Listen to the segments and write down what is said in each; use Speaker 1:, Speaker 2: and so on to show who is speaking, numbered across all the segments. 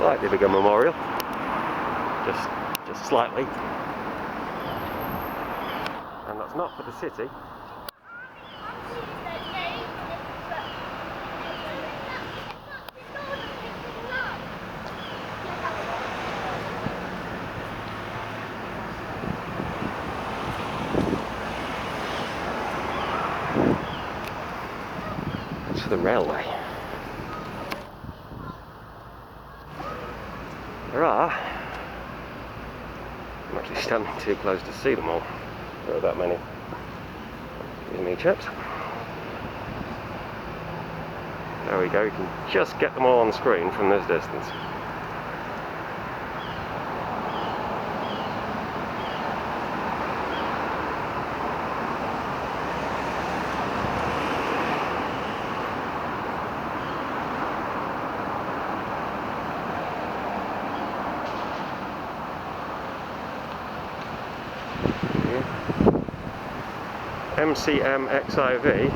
Speaker 1: slightly bigger memorial, just slightly, and that's not for the city. It's for the railway. There are, I'm actually standing too close to see them all. There are that many. Excuse me, chaps. There we go, you can just get them all on screen from this distance. MCM XIV,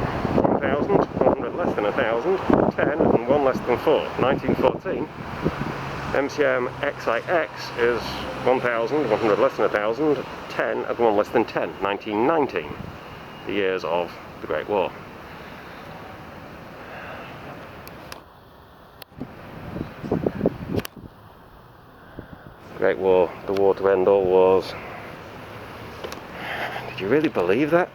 Speaker 1: 1,000, 100 less than 1,000, 10 and 1 less than 4, 1914. MCM XIX is 1,000, 100 less than 1,000, 10 and 1 less than 10, 1919, the years of the Great War. Great War, the war to end all wars. Did you really believe that?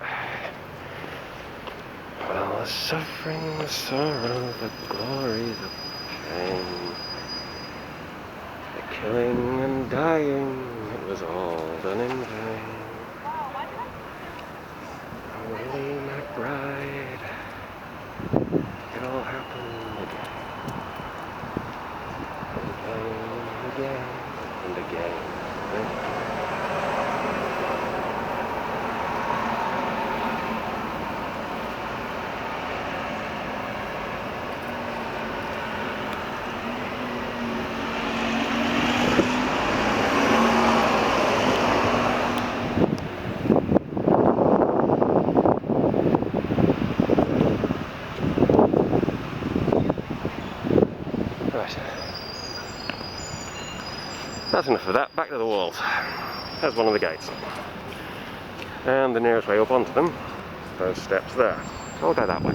Speaker 1: Well, the suffering, the sorrow, the glory, the pain, the killing and dying, it was all done in vain. Willie McBride, it all happened again and again and again. That's enough of that, back to the walls. There's one of the gates. And the nearest way up onto them, those steps there. So I'll go that way.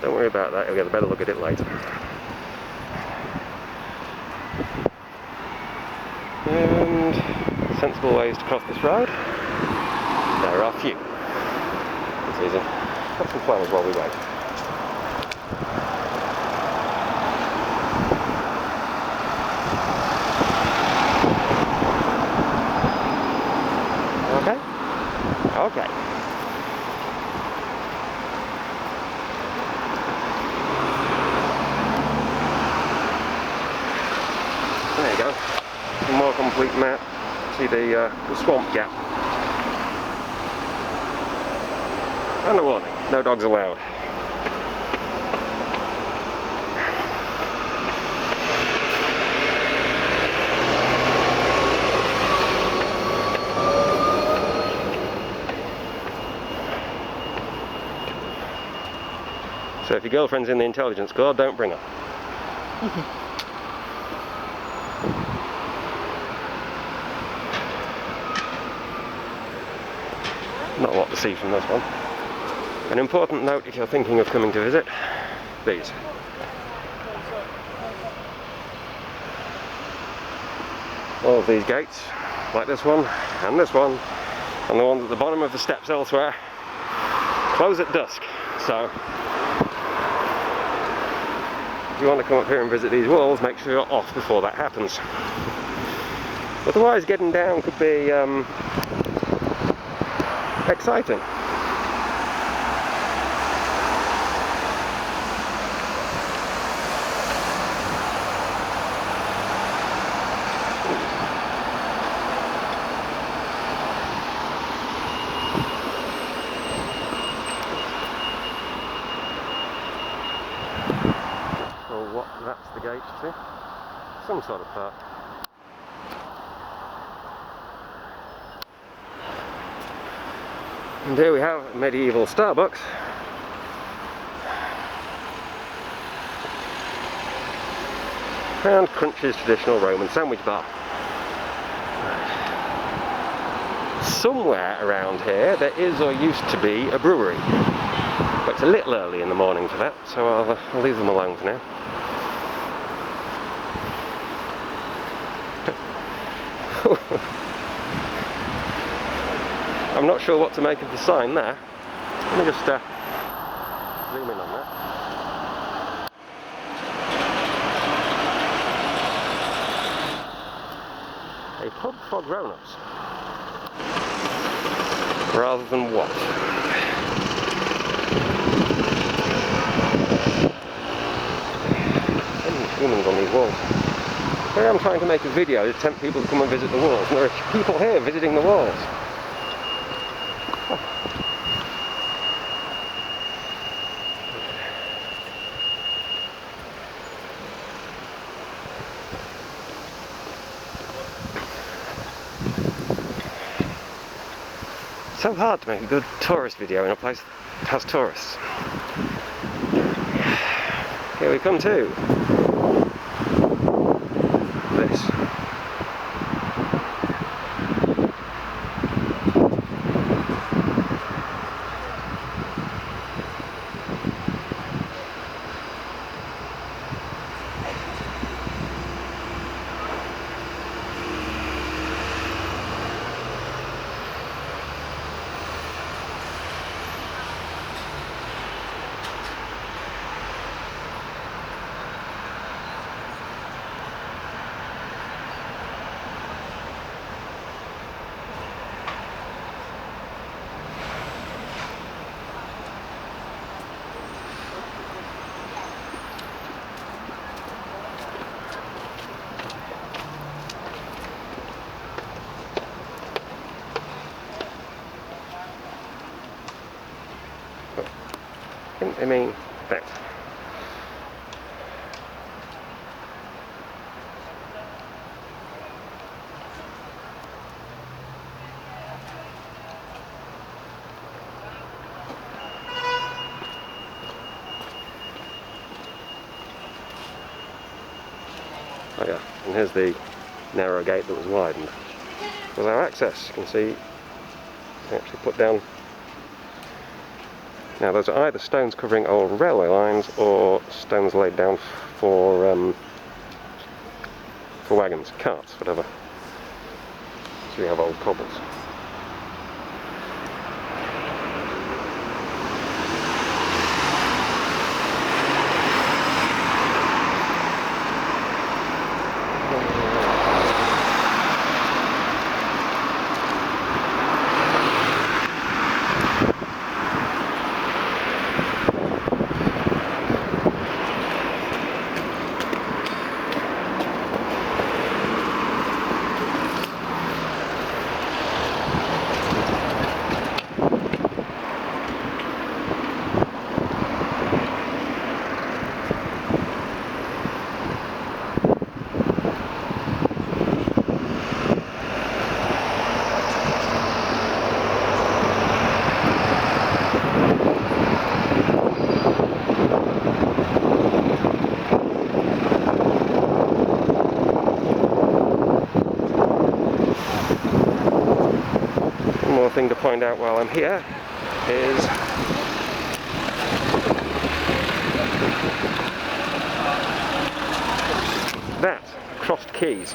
Speaker 1: Don't worry about that, you'll get a better look at it later. And sensible ways to cross this road. There are few. It's easy. Have some flowers while we wait. Okay. There you go. A more complete map. See the swamp gap. And a warning, no dogs allowed. So if your girlfriend's in the intelligence corps, don't bring her. Not a lot to see from this one. An important note if you're thinking of coming to visit, these. All of these gates, like this one, and the ones at the bottom of the steps elsewhere, close at dusk. So if you want to come up here and visit these walls, make sure you're off before that happens. Otherwise, getting down could be exciting. That's the gate to some sort of park. And here we have a medieval Starbucks. and Crunch's traditional Roman sandwich bar. Somewhere around here there is or used to be a brewery, but it's a little early in the morning for that, so I'll leave them alone for now. I'm not sure what to make of the sign there. Let me just zoom in on that. A pub for grown-ups. Rather than what? Humans on these walls. Here I'm trying to make a video to tempt people to come and visit the walls, and there are people here visiting the walls. So hard to make a good tourist video in a place that has tourists. Here we come to this. I mean, that. Oh yeah, and here's the narrow gate that was widened. With our access, you can see, they actually put down. Now those are either stones covering old railway lines or stones laid down for wagons, carts, whatever. So we have old cobbles. Thing to point out while I'm here is that crossed keys.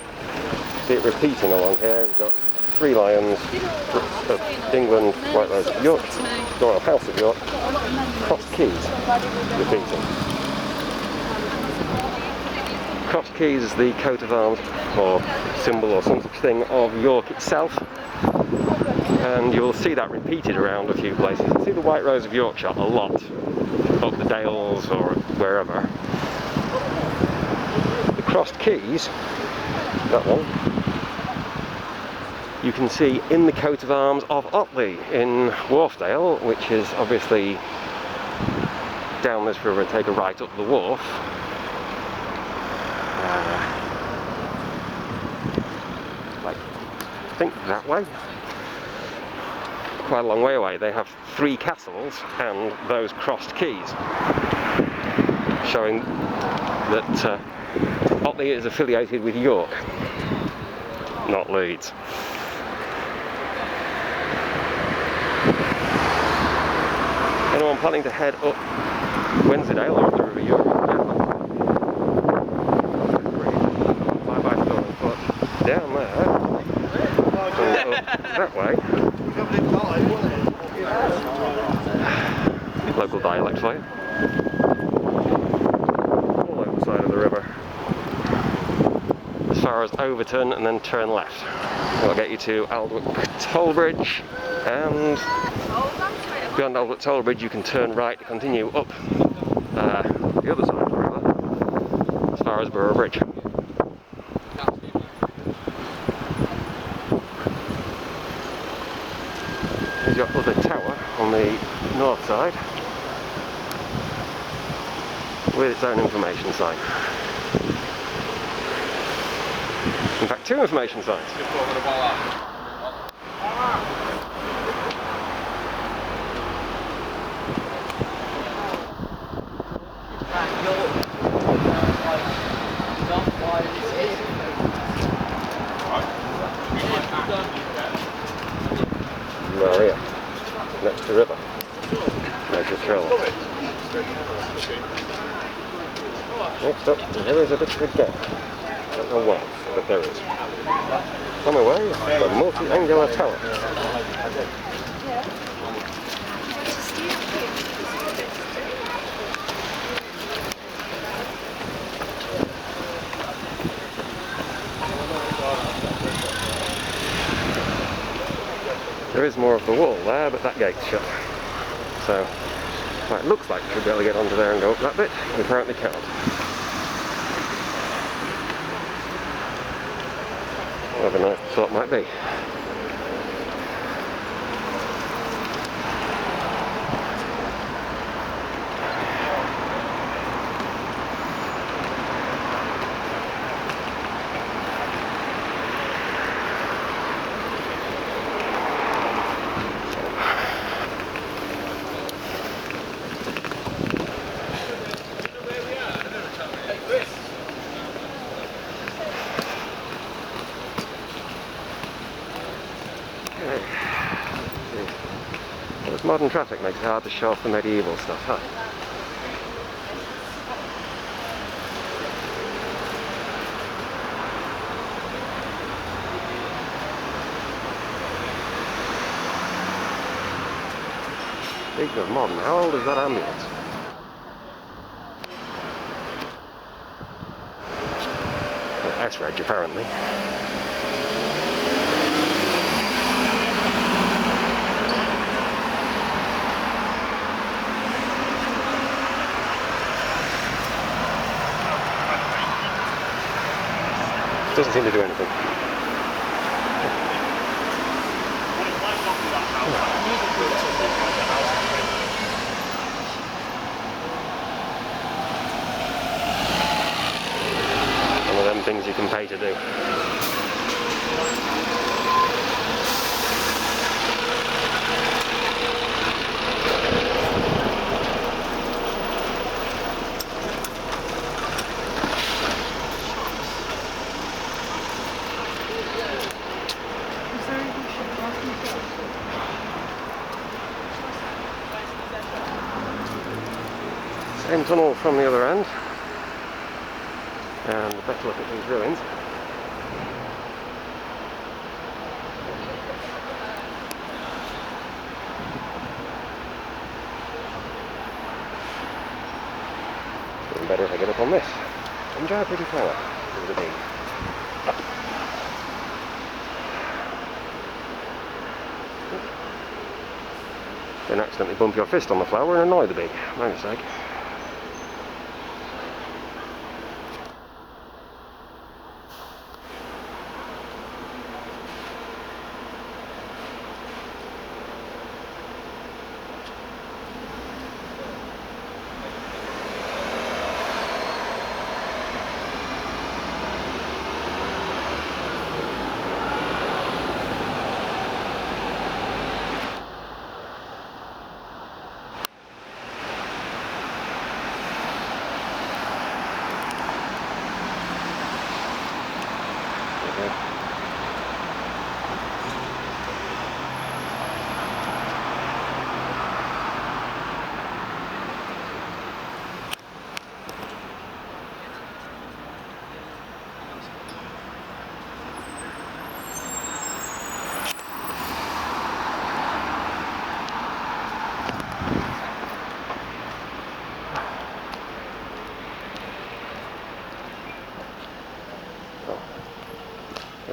Speaker 1: See it repeating along here. We've got 3 lions of England, White Rose of York, Royal House of York, crossed keys repeating. Crossed keys is the coat of arms or symbol or some such thing of York itself. And you'll see that repeated around a few places. You'll see the White Rose of Yorkshire a lot, up the Dales or wherever. The crossed keys, that one, you can see in the coat of arms of Otley in Wharfdale, which is obviously down this river and take a right up the wharf. Like, I think that way. Quite a long way away. They have 3 castles and those crossed keys, showing that Otley is affiliated with York, not Leeds. Anyone planning to head up Wensleydale or up the River York? Bye-bye store on foot. Down there, and up that way. Local dialect for you. All over the side of the river. As far as Overton and then turn left. That'll get you to Aldwick Toll Bridge, and beyond Aldwick Toll Bridge you can turn right to continue up the other side of the river as far as Borough Bridge. There's your other tower on the north side with its own information sign. In fact, two information signs. Maria, next to the river. There's your trail. Next up, there is a bit of a gap. I don't know why, but there is. On the way, the multi-angular tower. There is more of the wall there, but that gate's shut. So, well, it looks like you should be able to get onto there and go up that bit. You apparently can't. Whatever nice thought might be. Modern traffic makes it hard to show off the medieval stuff, huh? Speaking of modern, how old is that ambulance? S-Reg apparently. Doesn't seem to do anything. One of them things you can pay to do. Same tunnel from the other end, and a better look at these ruins. It's even better if I get up on this. Enjoy a pretty flower. With a bee. Don't accidentally bump your fist on the flower and annoy the bee. My mistake.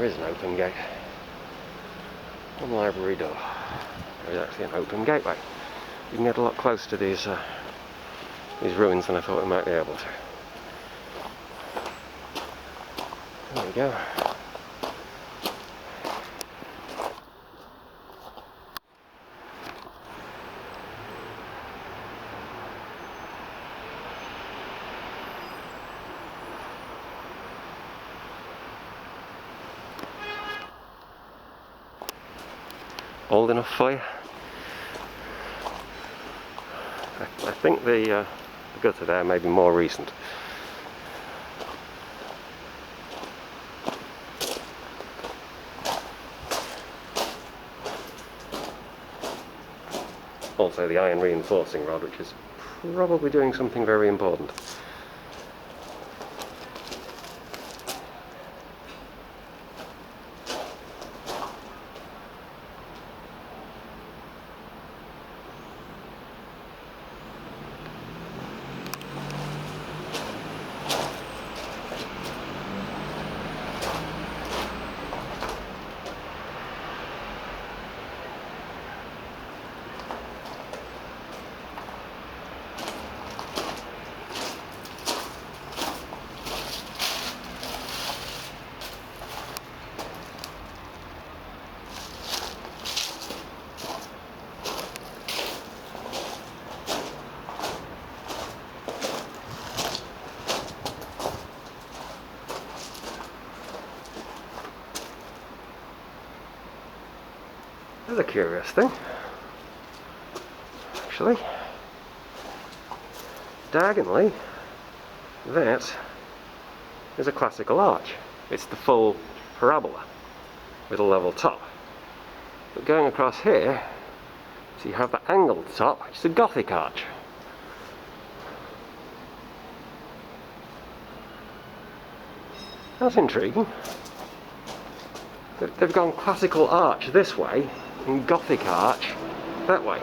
Speaker 1: there is an open gate. On the library door. There is actually an open gateway. You can get a lot closer to these ruins than I thought we might be able to. There we go. Old enough for you? I think the gutter there may be more recent. Also the iron reinforcing rod, which is probably doing something very important. There's a curious thing, actually. Diagonally, that is a classical arch. It's the full parabola with a level top. But going across here, so you have the angled top, which is a Gothic arch. That's intriguing. They've gone classical arch this way and Gothic arch that way.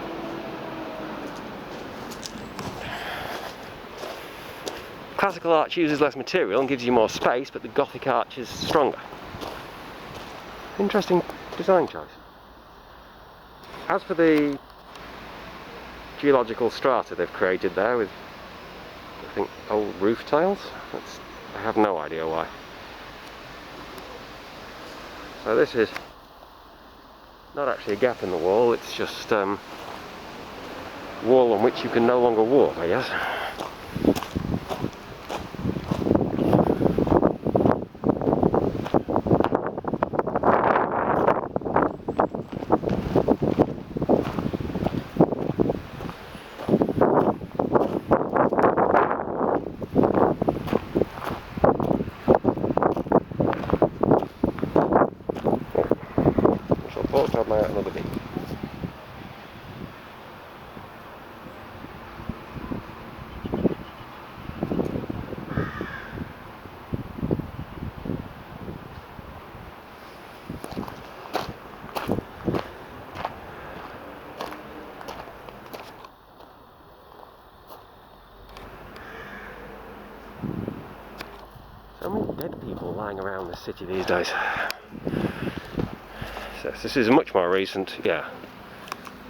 Speaker 1: Classical arch uses less material and gives you more space, but the Gothic arch is stronger. Interesting design choice. As for the geological strata they've created there with, I think, old roof tiles, I have no idea why. So this is not actually a gap in the wall, it's just wall on which you can no longer walk, I guess. Another bit. So many dead people lying around the city these days. So this is much more recent, yeah,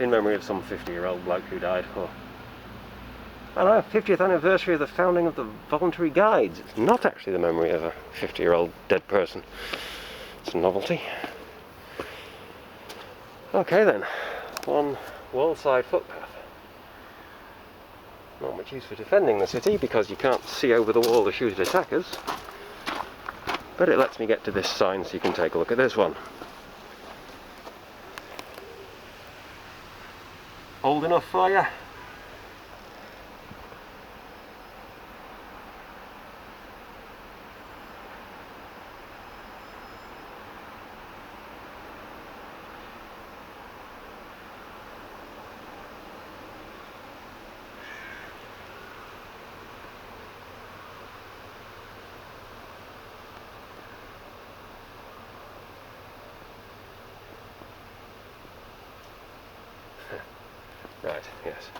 Speaker 1: in memory of some 50-year-old bloke who died. Or, I don't know, 50th anniversary of the founding of the Voluntary Guides. It's not actually the memory of a 50-year-old dead person. It's a novelty. Okay then, one wall-side footpath. Not much use for defending the city because you can't see over the wall to shoot at attackers. But it lets me get to this sign so you can take a look at this one. Old enough for you? Right, yes.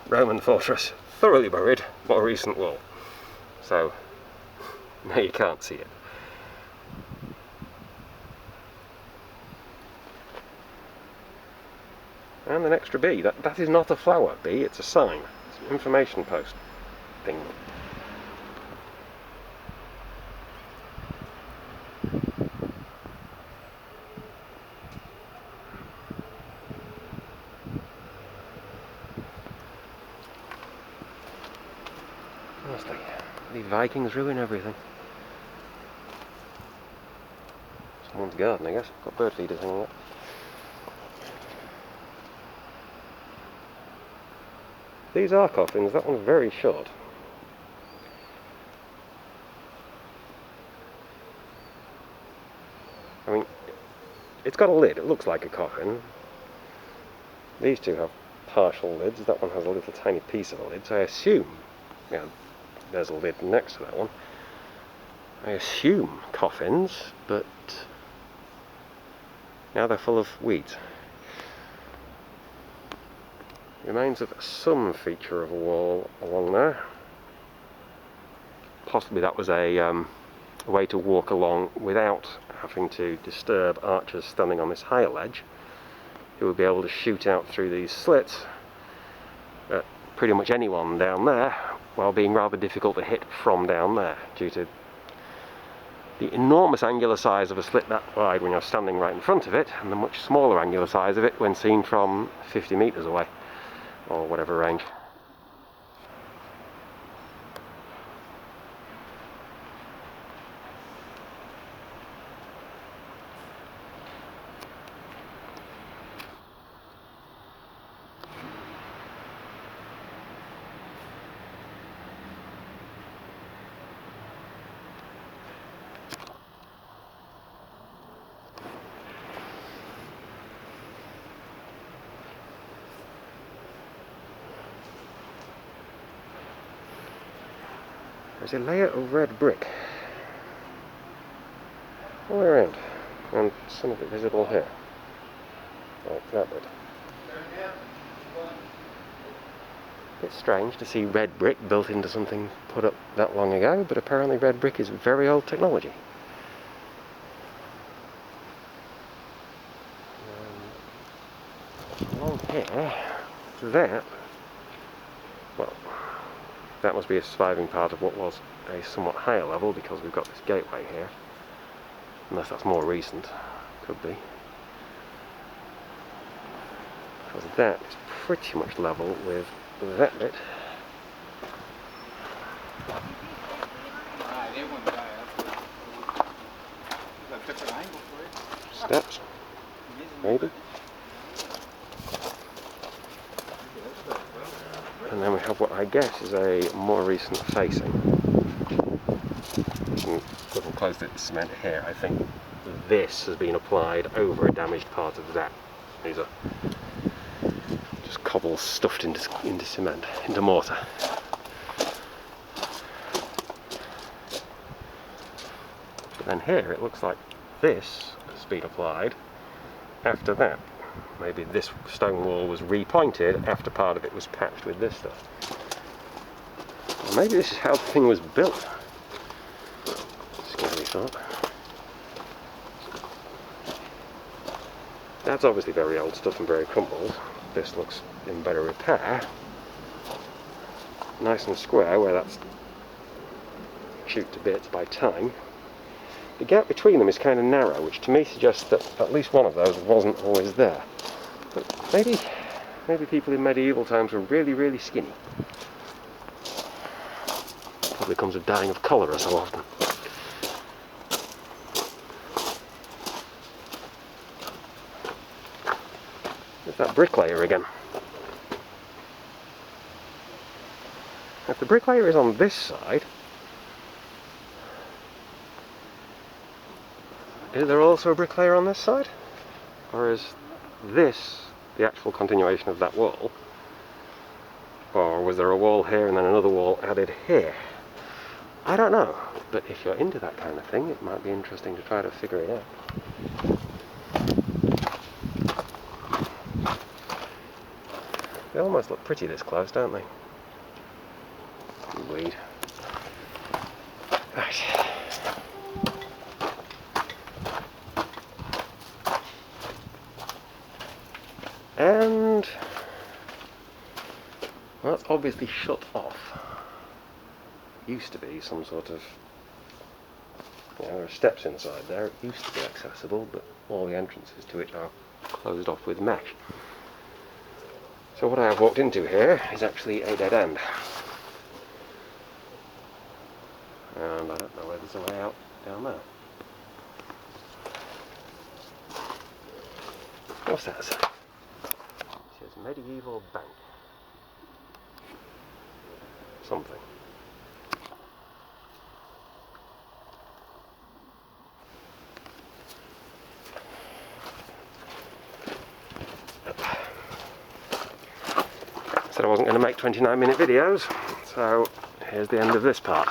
Speaker 1: Roman fortress, thoroughly buried, more recent wall. So, No, you can't see it. And an extra bee. That is not a flower bee, it's a sign. It's an information post thing. Honestly, these Vikings ruin everything. Someone's garden, I guess. Got bird feeders hanging up. These are coffins, that one's very short. I mean, it's got a lid, it looks like a coffin. These two have partial lids, that one has a little tiny piece of a lid, so I assume, yeah, there's a lid next to that one. I assume coffins, but now they're full of weeds. Remains of some feature of a wall along there. Possibly that was a way to walk along without having to disturb archers standing on this higher ledge, who would be able to shoot out through these slits at pretty much anyone down there, while being rather difficult to hit from down there due to the enormous angular size of a slit that wide when you're standing right in front of it, and the much smaller angular size of it when seen from 50 meters away, or whatever range. There's a layer of red brick all the way around, and some of it visible here, like that bit. Bit strange to see red brick built into something put up that long ago, but apparently red brick is very old technology. Along here, that, well, that must be a surviving part of what was a somewhat higher level, because we've got this gateway here. Unless that's more recent. Could be. Because that is pretty much level with that bit. Steps. Maybe. And then we have what I guess is a more recent facing. A little close to the cement here. I think this has been applied over a damaged part of that. These are just cobbles stuffed into cement, into mortar. But then here it looks like this has been applied after that. Maybe this stone wall was repointed after part of it was patched with this stuff. Or maybe this is how the thing was built. Scary thought. That's obviously very old stuff and very crumpled. This looks in better repair. Nice and square where that's chewed to bits by time. The gap between them is kind of narrow, which to me suggests that at least one of those wasn't always there. But maybe people in medieval times were really, really skinny. Probably comes with dying of cholera so often. There's that bricklayer again. If the bricklayer is on this side, is there also a bricklayer on this side? Or is this the actual continuation of that wall? Or was there a wall here and then another wall added here? I don't know, but if you're into that kind of thing, it might be interesting to try to figure it out. They almost look pretty this close, don't they? Weed. Right. Well, that's obviously shut off. Used to be some sort of, there are steps inside there. It used to be accessible, but all the entrances to it are closed off with mesh. So what I have walked into here is actually a dead end. And I don't know where there's a way out down there. What's that say? It says medieval bank. Something. Said I wasn't going to make 29-minute videos, so here's the end of this part.